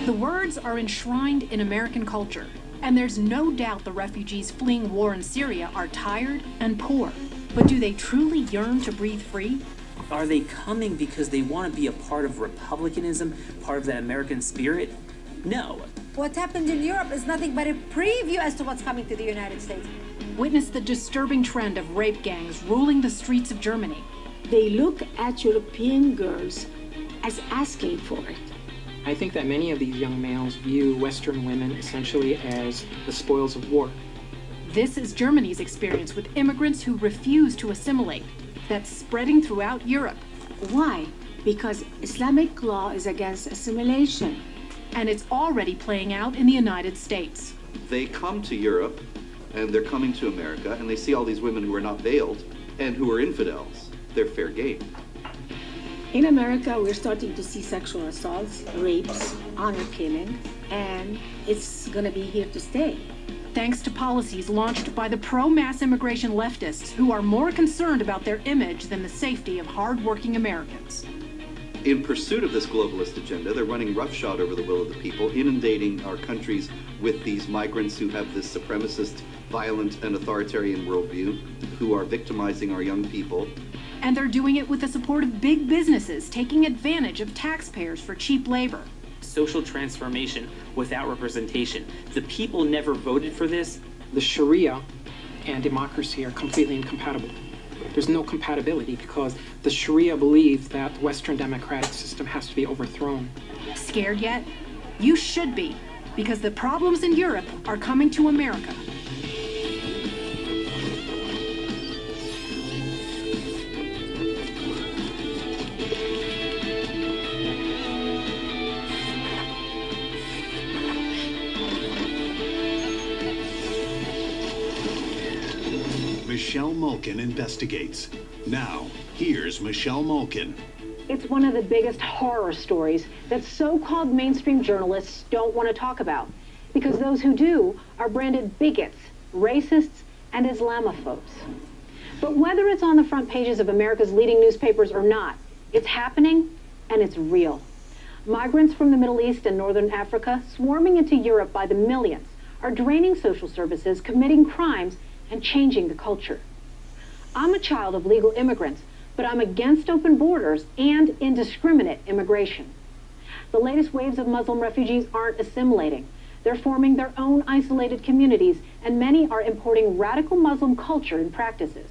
The words are enshrined in American culture, and there's no doubt the refugees fleeing war in Syria are tired and poor. But do they truly yearn to breathe free? Are they coming because they want to be a part of republicanism, part of that American spirit? No. What happened in Europe is nothing but a preview as to what's coming to the United States. Witness the disturbing trend of rape gangs ruling the streets of Germany. They look at European girls as asking for it. I think that many of these young males view Western women essentially as the spoils of war. This is Germany's experience with immigrants who refuse to assimilate. That's spreading throughout Europe. Why? Because Islamic law is against assimilation. And it's already playing out in the United States. They come to Europe, and they're coming to America, and they see all these women who are not veiled and who are infidels. They're fair game. In America, we're starting to see sexual assaults, rapes, honor killing, and it's gonna be here to stay. Thanks to policies launched by the pro-mass immigration leftists who are more concerned about their image than the safety of hard-working Americans. In pursuit of this globalist agenda, they're running roughshod over the will of the people, inundating our countries with these migrants who have this supremacist, violent, and authoritarian worldview, who are victimizing our young people. And they're doing it with the support of big businesses, taking advantage of taxpayers for cheap labor. Social transformation without representation. The people never voted for this. The Sharia and democracy are completely incompatible. There's no compatibility because the Sharia believes that the Western democratic system has to be overthrown. Scared yet? You should be, because the problems in Europe are coming to America. Michelle Malkin investigates. Now, here's Michelle Malkin. It's one of the biggest horror stories that so-called mainstream journalists don't want to talk about, because those who do are branded bigots, racists, and Islamophobes. But whether it's on the front pages of America's leading newspapers or not, it's happening and it's real. Migrants from the Middle East and Northern Africa swarming into Europe by the millions are draining social services, committing crimes, and changing the culture. I'm a child of legal immigrants, but I'm against open borders and indiscriminate immigration. The latest waves of Muslim refugees aren't assimilating. They're forming their own isolated communities, and many are importing radical Muslim culture and practices.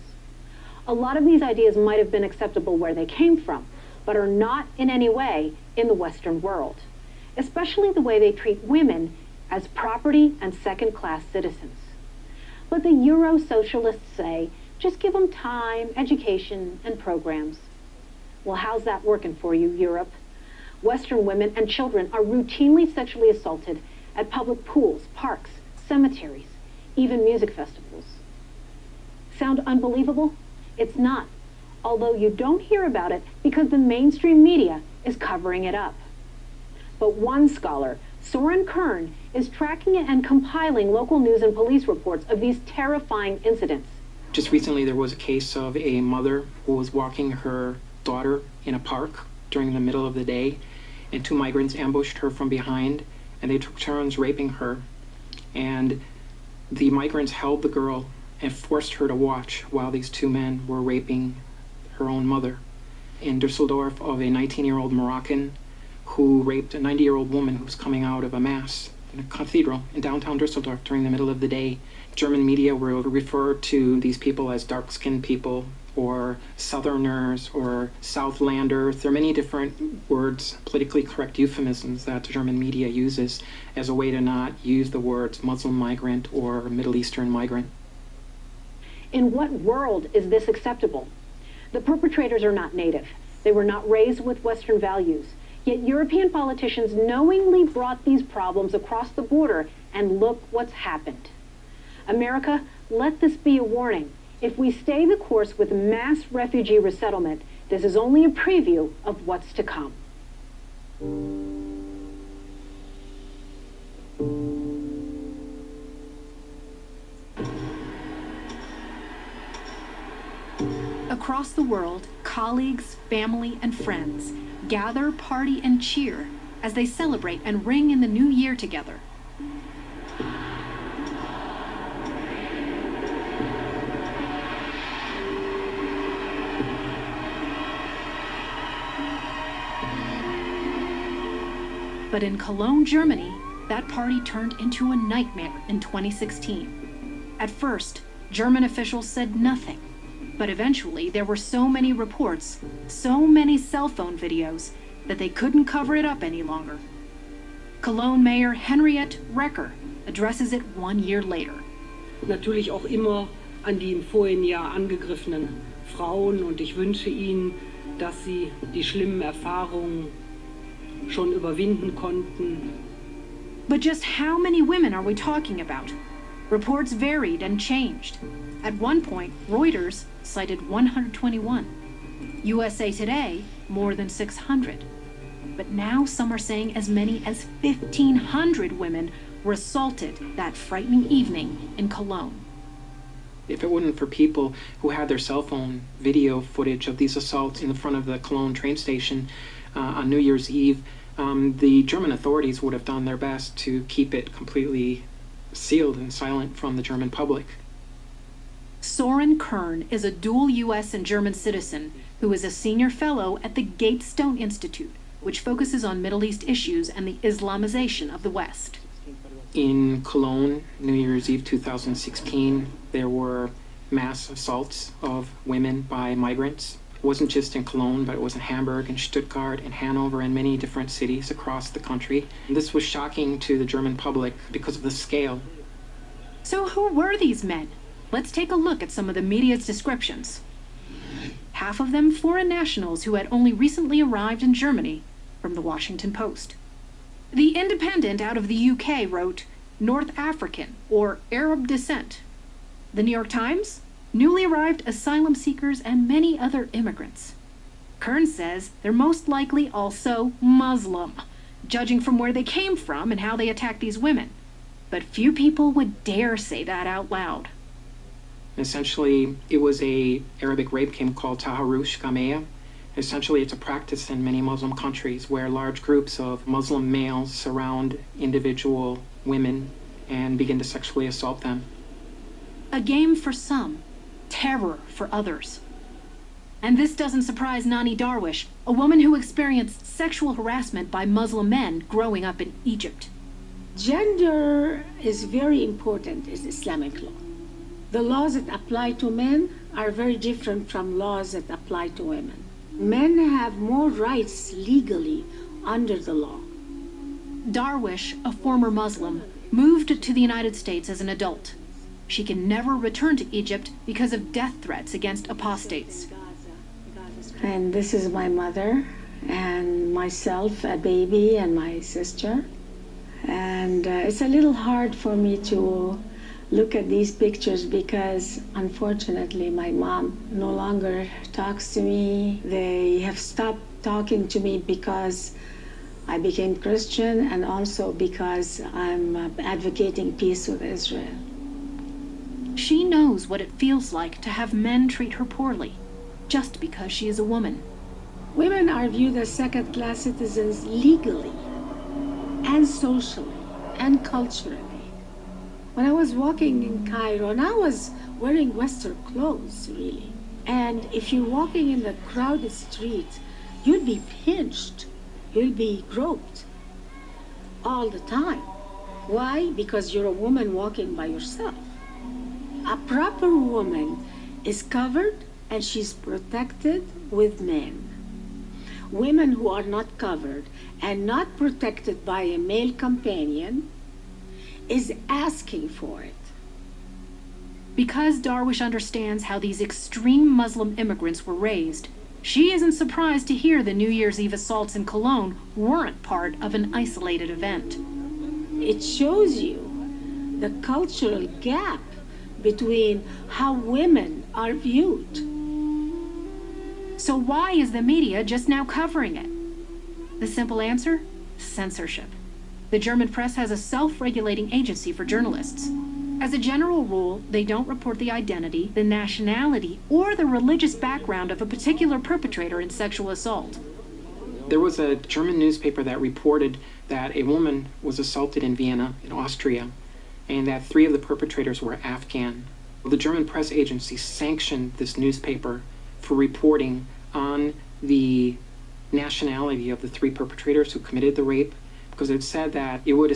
A lot of these ideas might have been acceptable where they came from, but are not in any way in the Western world, especially the way they treat women as property and second-class citizens. But the Euro-socialists say, just give them time, education, and programs. Well, how's that working for you, Europe? Western women and children are routinely sexually assaulted at public pools, parks, cemeteries, even music festivals. Sound unbelievable? It's not, although you don't hear about it because the mainstream media is covering it up. But one scholar, Soren Kern, is tracking it and compiling local news and police reports of these terrifying incidents. Just recently, there was a case of a mother who was walking her daughter in a park during the middle of the day, and two migrants ambushed her from behind, and they took turns raping her. And the migrants held the girl and forced her to watch while these two men were raping her own mother. In Dusseldorf, of a 19-year-old Moroccan who raped a 90-year-old woman who was coming out of a mass in a cathedral in downtown Dusseldorf during the middle of the day. German media will refer to these people as dark-skinned people, or Southerners, or Southlanders. There are many different words, politically correct euphemisms that the German media uses as a way to not use the words Muslim migrant or Middle Eastern migrant. In what world is this acceptable? The perpetrators are not native. They were not raised with Western values. Yet European politicians knowingly brought these problems across the border, and look what's happened. America, let this be a warning. If we stay the course with mass refugee resettlement, this is only a preview of what's to come. Across the world, colleagues, family, and friends gather, party, and cheer as they celebrate and ring in the new year together. But in Cologne, Germany, that party turned into a nightmare in 2016. At first, German officials said nothing, but eventually there were so many reports, so many cell phone videos, that they couldn't cover it up any longer. Cologne Mayor Henriette Recker addresses it 1 year later. Natürlich auch immer an die im vorigen Jahr angegriffenen Frauen, und ich wünsche ihnen, dass sie die schlimmen Erfahrungen schon überwinden konnten. But just how many women are we talking about? Reports varied and changed. At one point, Reuters cited 121. USA Today, more than 600. But now some are saying as many as 1,500 women were assaulted that frightening evening in Cologne. If it wasn't for people who had their cell phone video footage of these assaults in the front of the Cologne train station on New Year's Eve, the German authorities would have done their best to keep it completely sealed and silent from the German public. Soren Kern is a dual U.S. and German citizen who is a senior fellow at the Gatestone Institute, which focuses on Middle East issues and the Islamization of the West. In Cologne, New Year's Eve 2016, there were mass assaults of women by migrants. It wasn't just in Cologne, but it was in Hamburg and Stuttgart and Hanover and many different cities across the country. This was shocking to the German public because of the scale. So who were these men? Let's take a look at some of the media's descriptions. Half of them foreign nationals who had only recently arrived in Germany, from the Washington Post. The Independent out of the UK wrote, North African or Arab descent. The New York Times, newly arrived asylum seekers and many other immigrants. Kern says they're most likely also Muslim, judging from where they came from and how they attacked these women. But few people would dare say that out loud. Essentially, it was a Arabic rape camp called Taharush Gameya. Essentially, it's a practice in many Muslim countries where large groups of Muslim males surround individual women and begin to sexually assault them. A game for some, terror for others. And this doesn't surprise Nani Darwish, a woman who experienced sexual harassment by Muslim men growing up in Egypt. Gender is very important in Islamic law. The laws that apply to men are very different from laws that apply to women. Men have more rights legally under the law. Darwish, a former Muslim, moved to the United States as an adult. She can never return to Egypt because of death threats against apostates. And this is my mother and myself, a baby, and my sister. And it's a little hard for me to look at these pictures because unfortunately my mom no longer talks to me. They have stopped talking to me because I became Christian and also because I'm advocating peace with Israel. She knows what it feels like to have men treat her poorly, just because she is a woman. Women are viewed as second-class citizens legally and socially and culturally. When I was walking in Cairo, and I was wearing Western clothes, really, and if you're walking in the crowded street, you'd be pinched, you'll be groped all the time. Why? Because you're a woman walking by yourself. A proper woman is covered and she's protected with men. Women who are not covered and not protected by a male companion is asking for it. Because Darwish understands how these extreme Muslim immigrants were raised, she isn't surprised to hear the New Year's Eve assaults in Cologne weren't part of an isolated event. It shows you the cultural gap between how women are viewed. So why is the media just now covering it? The simple answer? Censorship. The German press has a self-regulating agency for journalists. As a general rule, they don't report the identity, the nationality, or the religious background of a particular perpetrator in sexual assault. There was a German newspaper that reported that a woman was assaulted in Vienna, in Austria, and that 3 of the perpetrators were Afghan. The German press agency sanctioned this newspaper for reporting on the nationality of the 3 perpetrators who committed the rape, because it said that it was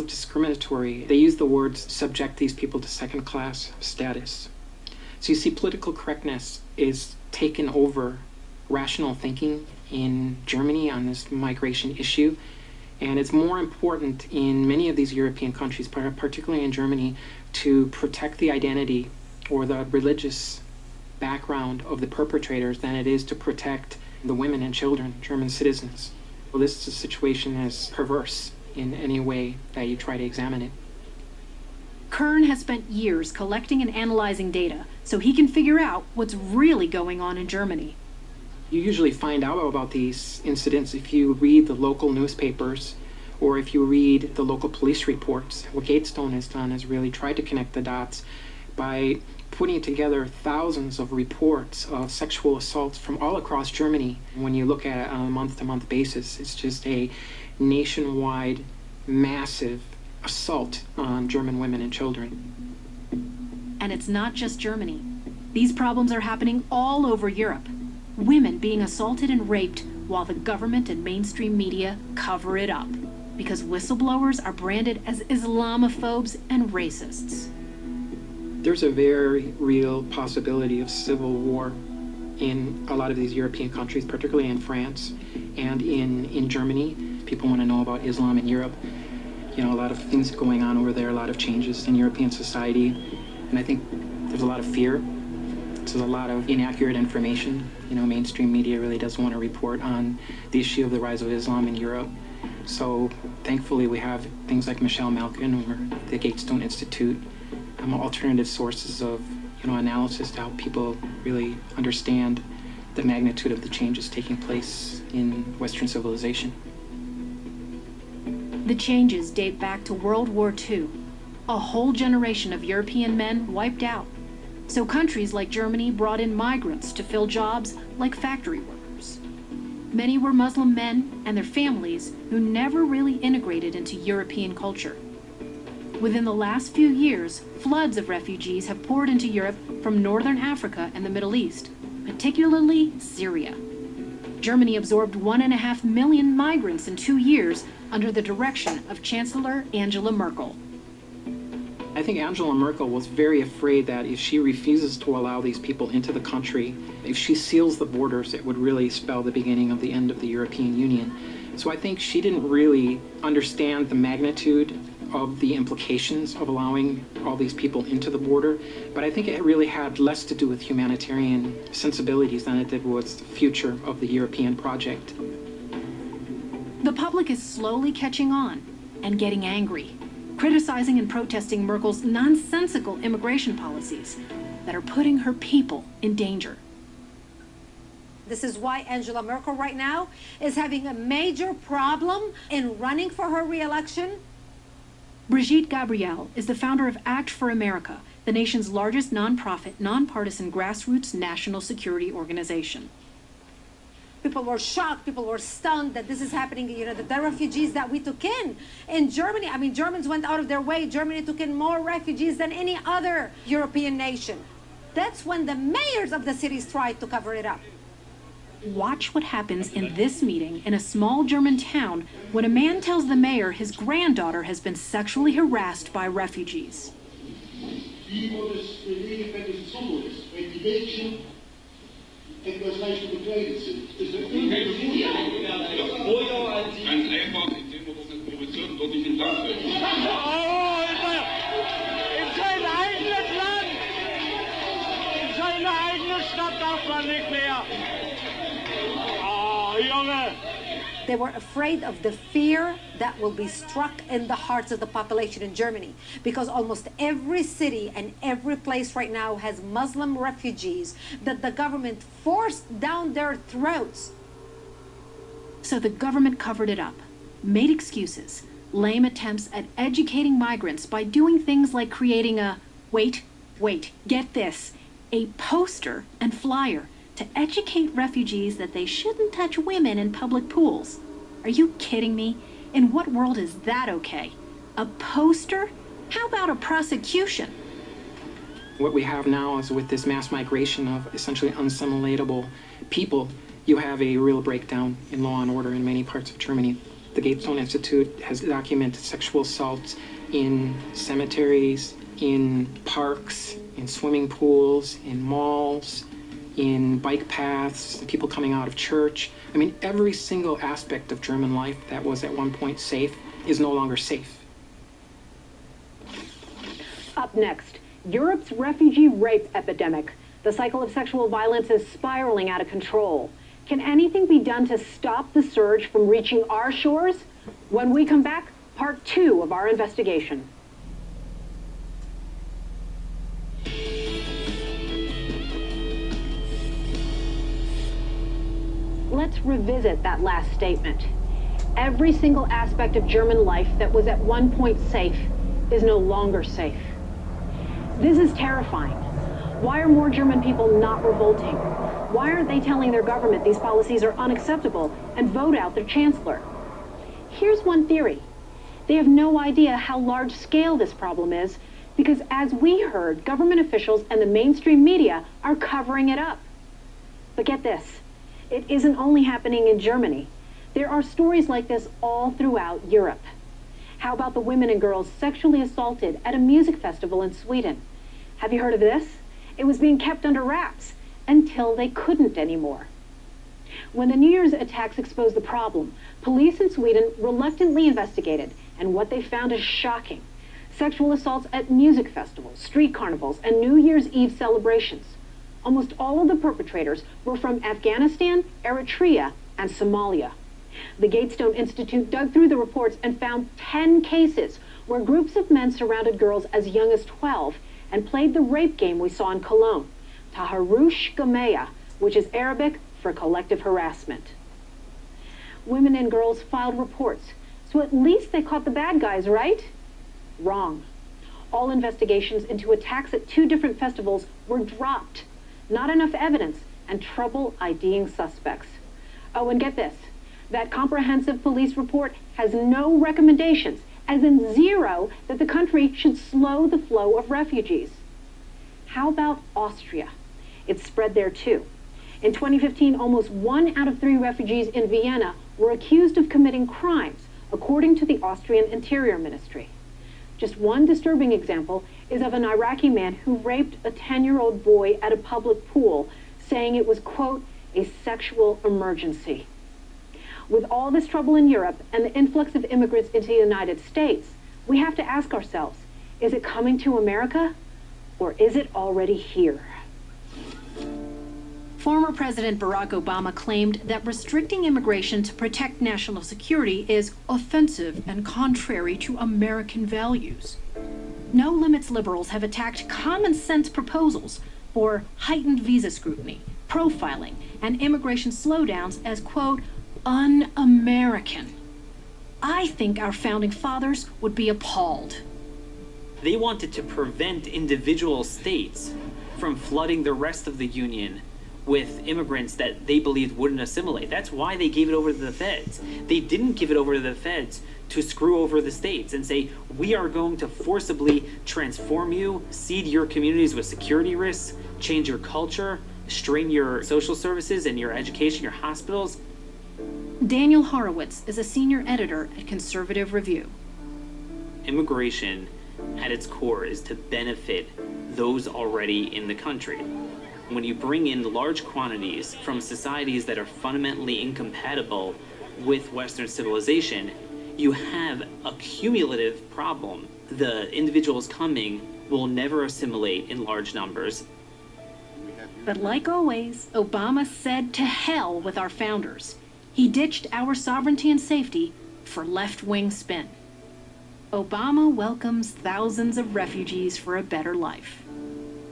discriminatory. They used the words subject these people to second-class status. So you see, political correctness is taken over rational thinking in Germany on this migration issue. And it's more important in many of these European countries, particularly in Germany, to protect the identity or the religious background of the perpetrators than it is to protect the women and children, German citizens. Well, this is a situation that's perverse in any way that you try to examine it. Kern has spent years collecting and analyzing data so he can figure out what's really going on in Germany. You usually find out about these incidents if you read the local newspapers or if you read the local police reports. What Gatestone has done is really tried to connect the dots by putting together thousands of reports of sexual assaults from all across Germany. When you look at it on a month-to-month basis, it's just a nationwide, massive assault on German women and children. And it's not just Germany. These problems are happening all over Europe. Women being assaulted and raped while the government and mainstream media cover it up because whistleblowers are branded as Islamophobes and racists. There's a very real possibility of civil war in a lot of these European countries, particularly in France and in Germany. People want to know about Islam in Europe. You know, a lot of things going on over there, a lot of changes in European society. And I think there's a lot of fear. There's a lot of inaccurate information. You know, mainstream media really doesn't want to report on the issue of the rise of Islam in Europe. So thankfully we have things like Michelle Malkin or the Gatestone Institute, alternative sources of analysis to help people really understand the magnitude of the changes taking place in Western civilization. The changes date back to World War II. A whole generation of European men wiped out. So countries like Germany brought in migrants to fill jobs like factory workers. Many were Muslim men and their families who never really integrated into European culture. Within the last few years, floods of refugees have poured into Europe from northern Africa and the Middle East, particularly Syria. Germany absorbed 1.5 million migrants in 2 years under the direction of Chancellor Angela Merkel. I think Angela Merkel was very afraid that if she refuses to allow these people into the country, if she seals the borders, it would really spell the beginning of the end of the European Union. So I think she didn't really understand the magnitude of the implications of allowing all these people into the border, but I think it really had less to do with humanitarian sensibilities than it did with the future of the European project. The public is slowly catching on and getting angry, criticizing and protesting Merkel's nonsensical immigration policies that are putting her people in danger. This is why Angela Merkel right now is having a major problem in running for her re-election. Brigitte Gabriel is the founder of Act for America, the nation's largest nonprofit, nonpartisan grassroots national security organization. People were shocked, people were stunned that this is happening, the refugees that we took in Germany. I mean, Germans went out of their way. Germany took in more refugees than any other European nation. That's when the mayors of the cities tried to cover it up. Watch what happens in this meeting in a small German town when a man tells the mayor his granddaughter has been sexually harassed by refugees. They were afraid of the fear that will be struck in the hearts of the population in Germany, because almost every city and every place right now has Muslim refugees that the government forced down their throats. So the government covered it up, made excuses, lame attempts at educating migrants by doing things like creating a, wait, get this, a poster and flyer to educate refugees that they shouldn't touch women in public pools. Are you kidding me? In what world is that okay? A poster? How about a prosecution? What we have now is with this mass migration of essentially unassimilatable people, you have a real breakdown in law and order in many parts of Germany. The Gatestone Institute has documented sexual assaults in cemeteries, in parks, in swimming pools, in malls, in bike paths, people coming out of church. I mean, every single aspect of German life that was at one point safe is no longer safe. Up next, Europe's refugee rape epidemic. The cycle of sexual violence is spiraling out of control. Can anything be done to stop the surge from reaching our shores? When we come back, part 2 of our investigation. Let's revisit that last statement. Every single aspect of German life that was at one point safe is no longer safe. This is terrifying. Why are more German people not revolting? Why aren't they telling their government these policies are unacceptable and vote out their chancellor? Here's one theory. They have no idea how large scale this problem is because, as we heard, government officials and the mainstream media are covering it up. But get this, it isn't only happening in Germany. There are stories like this all throughout Europe. How about the women and girls sexually assaulted at a music festival in Sweden? Have you heard of this? It was being kept under wraps until they couldn't anymore. When the New Year's attacks exposed the problem, police in Sweden reluctantly investigated, and what they found is shocking. Sexual assaults at music festivals, street carnivals, and New Year's Eve celebrations. Almost all of the perpetrators were from Afghanistan, Eritrea, and Somalia. The Gatestone Institute dug through the reports and found 10 cases where groups of men surrounded girls as young as 12 and played the rape game we saw in Cologne, Taharush Gameya, which is Arabic for collective harassment. Women and girls filed reports, so at least they caught the bad guys, right? Wrong. All investigations into attacks at 2 different festivals were dropped. Not enough evidence and trouble IDing suspects. Oh, and get this. That comprehensive police report has no recommendations, as in 0, that the country should slow the flow of refugees. How about Austria? It's spread there too. In 2015, almost 1 out of 3 refugees in Vienna were accused of committing crimes, according to the Austrian Interior Ministry. Just one disturbing example is of an Iraqi man who raped a 10-year-old boy at a public pool, saying it was, quote, a sexual emergency. With all this trouble in Europe and the influx of immigrants into the United States, we have to ask ourselves, is it coming to America, or is it already here? Former President Barack Obama claimed that restricting immigration to protect national security is offensive and contrary to American values. No Limits liberals have attacked common sense proposals for heightened visa scrutiny, profiling, and immigration slowdowns as, quote, un-American. I think our founding fathers would be appalled. They wanted to prevent individual states from flooding the rest of the Union with immigrants that they believed wouldn't assimilate. That's why they gave it over to the feds. They didn't give it over to the feds to screw over the states and say, we are going to forcibly transform you, seed your communities with security risks, change your culture, strain your social services and your education, your hospitals. Daniel Horowitz is a senior editor at Conservative Review. Immigration, at its core, is to benefit those already in the country. When you bring in large quantities from societies that are fundamentally incompatible with Western civilization, you have a cumulative problem. The individuals coming will never assimilate in large numbers. But like always, Obama said to hell with our founders. He ditched our sovereignty and safety for left-wing spin. Obama welcomes thousands of refugees for a better life.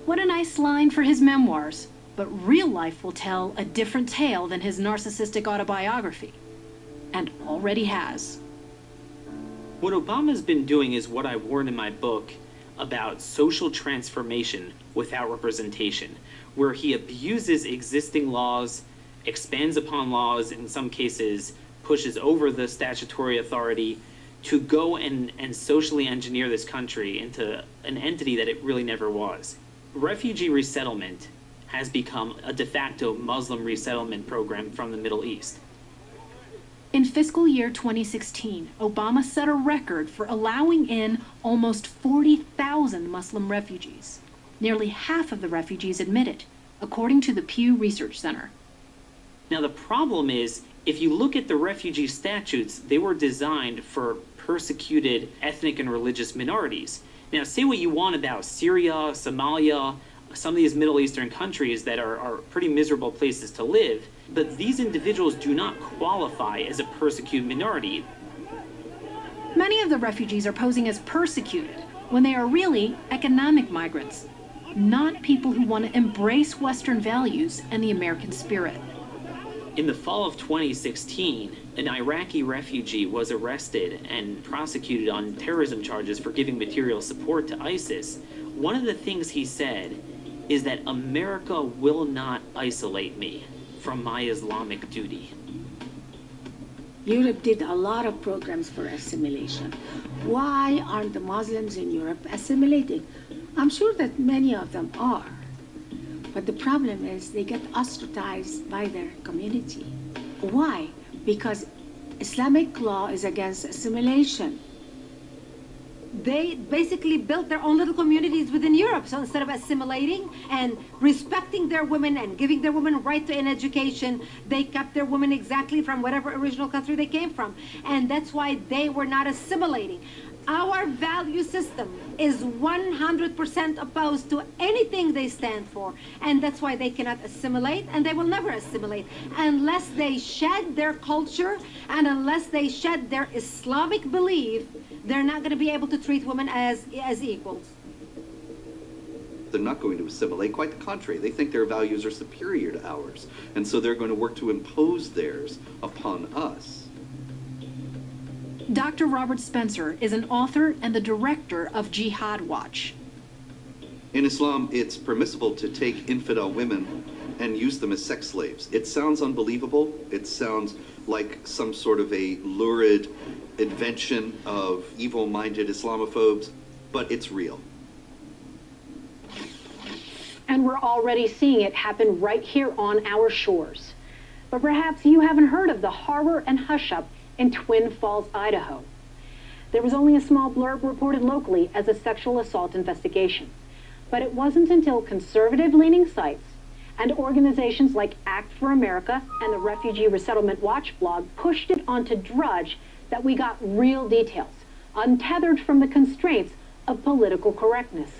What a nice line for his memoirs, but real life will tell a different tale than his narcissistic autobiography, and already has. What Obama's been doing is what I warned in my book about social transformation without representation, where he abuses existing laws, expands upon laws, in some cases pushes over the statutory authority to go and socially engineer this country into an entity that it really never was. Refugee resettlement has become a de facto Muslim resettlement program from the Middle East. In fiscal year 2016, Obama set a record for allowing in almost 40,000 Muslim refugees. Nearly half of the refugees admitted, according to the Pew Research Center. Now the problem is, if you look at the refugee statutes, they were designed for persecuted ethnic and religious minorities. Now say what you want about Syria, Somalia, some of these Middle Eastern countries that are pretty miserable places to live, but these individuals do not qualify as a persecuted minority. Many of the refugees are posing as persecuted when they are really economic migrants, not people who want to embrace Western values and the American spirit. In the fall of 2016, an Iraqi refugee was arrested and prosecuted on terrorism charges for giving material support to ISIS. One of the things he said is that America will not isolate me from my Islamic duty. Europe did a lot of programs for assimilation. Why aren't the Muslims in Europe assimilating? I'm sure that many of them are. But the problem is they get ostracized by their community. Why? Because Islamic law is against assimilation. They basically built their own little communities within Europe. So instead of assimilating and respecting their women and giving their women right to an education, they kept their women exactly from whatever original country they came from. And that's why they were not assimilating. Our value system is 100% opposed to anything they stand for. And that's why they cannot assimilate, and they will never assimilate unless they shed their culture and unless they shed their Islamic belief. They're not going to be able to treat women as equals. They're not going to assimilate. Quite the contrary. They think their values are superior to ours. And so they're going to work to impose theirs upon us. Dr. Robert Spencer is an author and the director of Jihad Watch. In Islam, it's permissible to take infidel women and use them as sex slaves. It sounds unbelievable. It sounds like some sort of a lurid invention of evil-minded Islamophobes, but it's real. And we're already seeing it happen right here on our shores. But perhaps you haven't heard of the horror and hush-up in Twin Falls, Idaho. There was only a small blurb reported locally as a sexual assault investigation. But it wasn't until conservative-leaning sites and organizations like Act for America and the Refugee Resettlement Watch blog pushed it onto Drudge that we got real details, untethered from the constraints of political correctness.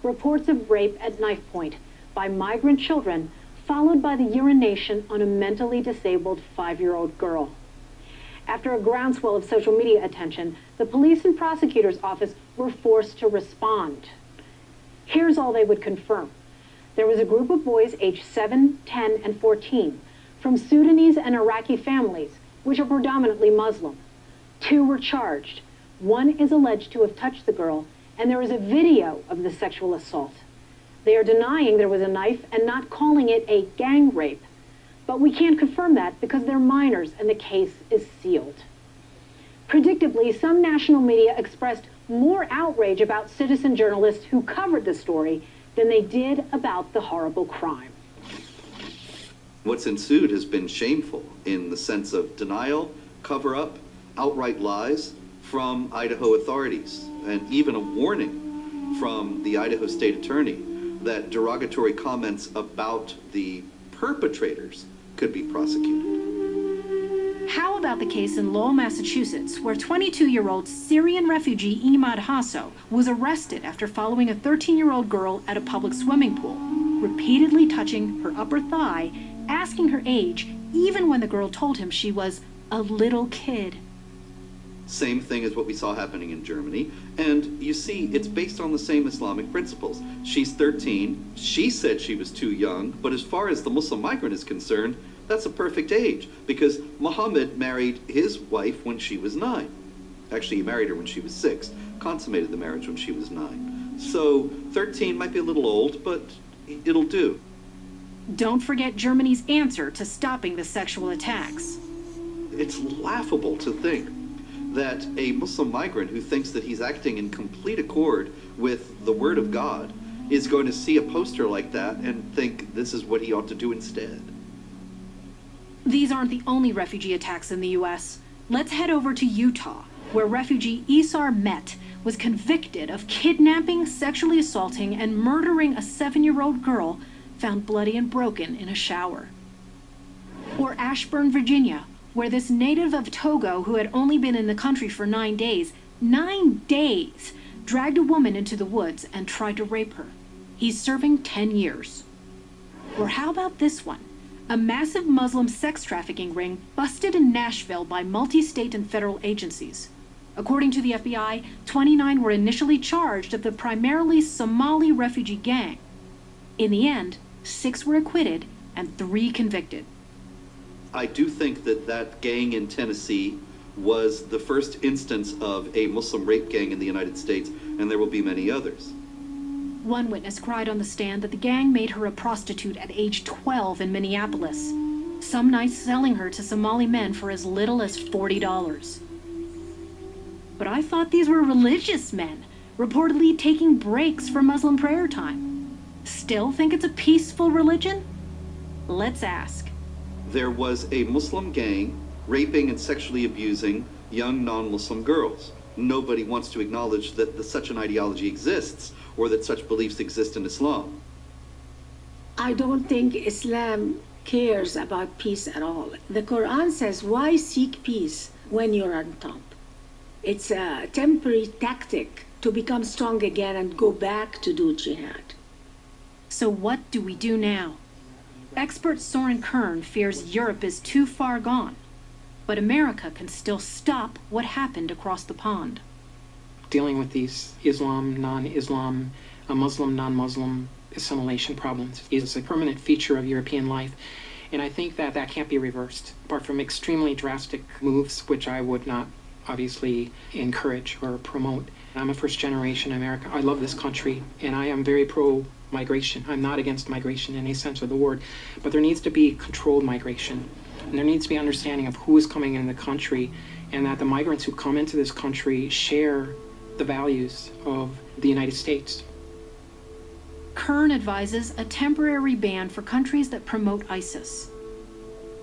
Reports of rape at knife point by migrant children, followed by the urination on a mentally disabled 5-year-old girl. After a groundswell of social media attention, the police and prosecutor's office were forced to respond. Here's all they would confirm. There was a group of boys aged 7, 10, and 14 from Sudanese and Iraqi families, which are predominantly Muslim. 2 were charged. 1 is alleged to have touched the girl, and there is a video of the sexual assault. They are denying there was a knife and not calling it a gang rape. But we can't confirm that because they're minors and the case is sealed. Predictably, some national media expressed more outrage about citizen journalists who covered the story than they did about the horrible crime. What's ensued has been shameful in the sense of denial, cover-up, outright lies from Idaho authorities, and even a warning from the Idaho State Attorney that derogatory comments about the perpetrators could be prosecuted. How about the case in Lowell, Massachusetts, where 22-year-old Syrian refugee Imad Hasso was arrested after following a 13-year-old girl at a public swimming pool, repeatedly touching her upper thigh, asking her age, even when the girl told him she was a little kid. Same thing as what we saw happening in Germany. And you see, it's based on the same Islamic principles. She's 13. She said she was too young, but as far as the Muslim migrant is concerned, that's a perfect age, because Muhammad married his wife when she was 9. Actually, he married her when she was 6, consummated the marriage when she was 9. So 13 might be a little old, but it'll do. Don't forget Germany's answer to stopping the sexual attacks. It's laughable to think that a Muslim migrant who thinks that he's acting in complete accord with the Word of God is going to see a poster like that and think this is what he ought to do instead. These aren't the only refugee attacks in the U.S. Let's head over to Utah, where refugee Isar Met was convicted of kidnapping, sexually assaulting, and murdering a 7-year-old girl found bloody and broken in a shower. Or Ashburn, Virginia, where this native of Togo who had only been in the country for 9 days, dragged a woman into the woods and tried to rape her. He's serving 10 years. Or how about this one? A massive Muslim sex trafficking ring busted in Nashville by multi-state and federal agencies. According to the FBI, 29 were initially charged of the primarily Somali refugee gang. In the end, 6 were acquitted and 3 convicted. I do think that that gang in Tennessee was the first instance of a Muslim rape gang in the United States, and there will be many others. One witness cried on the stand that the gang made her a prostitute at age 12 in Minneapolis, some nights selling her to Somali men for as little as $40. But I thought these were religious men, reportedly taking breaks for Muslim prayer time. Still think it's a peaceful religion? Let's ask. There was a Muslim gang raping and sexually abusing young non-Muslim girls. Nobody wants to acknowledge that such an ideology exists or that such beliefs exist in Islam. I don't think Islam cares about peace at all. The Quran says, why seek peace when you're on top? It's a temporary tactic to become strong again and go back to do jihad. So what do we do now? Expert Soren Kern fears Europe is too far gone, but America can still stop what happened across the pond. Dealing with these Islam, non-Islam, Muslim, non-Muslim assimilation problems is a permanent feature of European life. And I think that that can't be reversed, apart from extremely drastic moves, which I would not obviously encourage or promote. I'm a first-generation American. I love this country, and I am very pro-migration. I'm not against migration in any sense of the word, but there needs to be controlled migration. And there needs to be understanding of who is coming in the country, and that the migrants who come into this country share the values of the United States. Kern advises a temporary ban for countries that promote ISIS.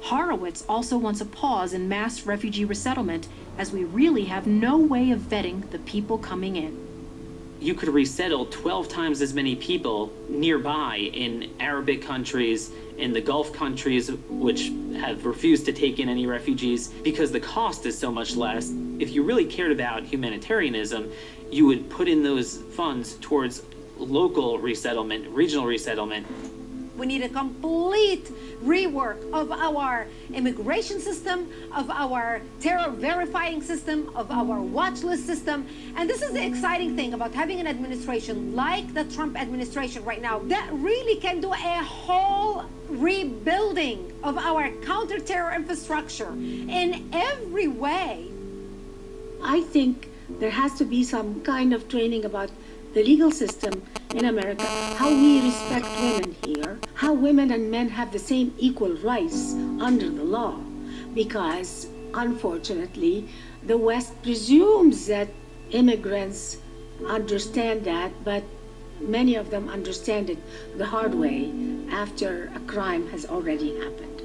Horowitz also wants a pause in mass refugee resettlement, as we really have no way of vetting the people coming in. You could resettle 12 times as many people nearby in Arabic countries, in the Gulf countries, which have refused to take in any refugees because the cost is so much less. If you really cared about humanitarianism, you would put in those funds towards local resettlement, regional resettlement. We need a complete rework of our immigration system, of our terror verifying system, of our watch list system. And this is the exciting thing about having an administration like the Trump administration right now that really can do a whole rebuilding of our counter-terror infrastructure in every way. I think there has to be some kind of training about the legal system in America, how we respect women here, how women and men have the same equal rights under the law. Because, unfortunately, the West presumes that immigrants understand that, but many of them understand it the hard way after a crime has already happened.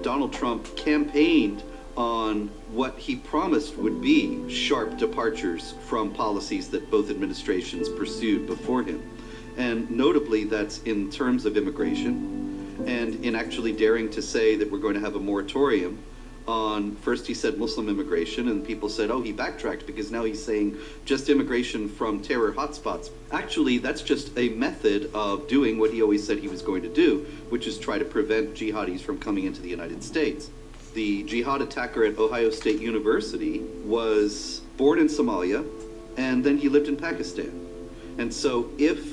Donald Trump campaigned on what he promised would be sharp departures from policies that both administrations pursued before him. And notably, that's in terms of immigration, and in actually daring to say that we're going to have a moratorium on, first he said Muslim immigration, and people said, oh, he backtracked because now he's saying just immigration from terror hotspots. Actually, that's just a method of doing what he always said he was going to do, which is try to prevent jihadis from coming into the United States. The jihad attacker at Ohio State University was born in Somalia, and then he lived in Pakistan. And so if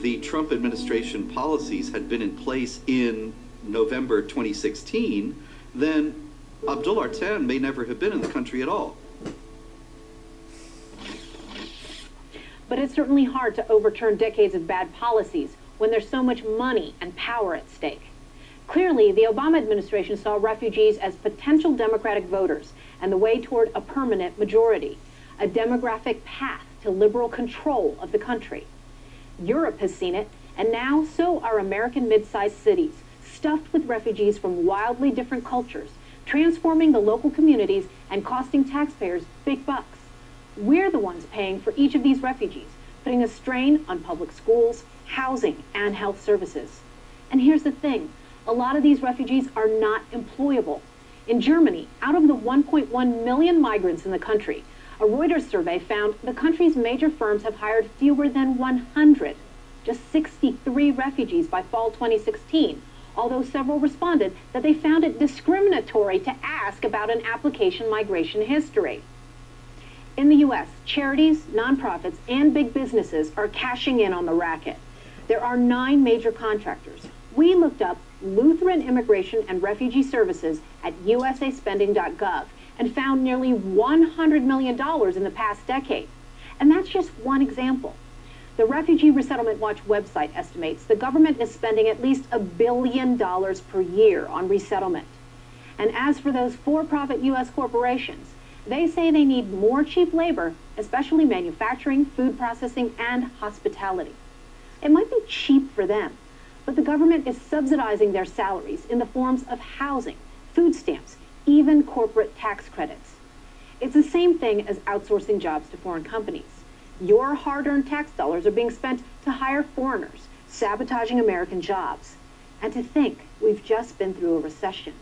the Trump administration policies had been in place in November 2016, then Abdul Artan may never have been in the country at all. But it's certainly hard to overturn decades of bad policies when there's so much money and power at stake. Clearly, the Obama administration saw refugees as potential Democratic voters and the way toward a permanent majority, a demographic path to liberal control of the country. Europe has seen it, and now so are American mid-sized cities, stuffed with refugees from wildly different cultures, transforming the local communities and costing taxpayers big bucks. We're the ones paying for each of these refugees, putting a strain on public schools, housing, and health services. And here's the thing, a lot of these refugees are not employable. In Germany, out of the 1.1 million migrants in the country, a Reuters survey found the country's major firms have hired fewer than 100, just 63 refugees by fall 2016, although several responded that they found it discriminatory to ask about an application migration history. In the U.S., charities, nonprofits, and big businesses are cashing in on the racket. There are 9 major contractors. We looked up Lutheran Immigration and Refugee Services at usaspending.gov and found nearly $100 million in the past decade. And that's just one example. The Refugee Resettlement Watch website estimates the government is spending at least $1 billion per year on resettlement. And as for those for-profit U.S. corporations, they say they need more cheap labor, especially manufacturing, food processing, and hospitality. It might be cheap for them, but the government is subsidizing their salaries in the forms of housing, food stamps, even corporate tax credits. It's the same thing as outsourcing jobs to foreign companies. Your hard-earned tax dollars are being spent to hire foreigners, sabotaging American jobs. And to think we've just been through a recession.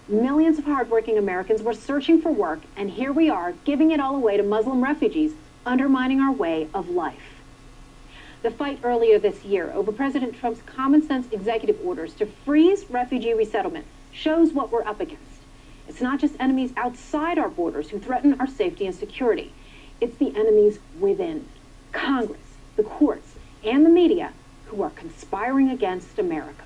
Millions of hardworking Americans were searching for work, and here we are giving it all away to Muslim refugees, undermining our way of life. The fight earlier this year over President Trump's common-sense executive orders to freeze refugee resettlement shows what we're up against. It's not just enemies outside our borders who threaten our safety and security. It's the enemies within, Congress, the courts, and the media who are conspiring against America.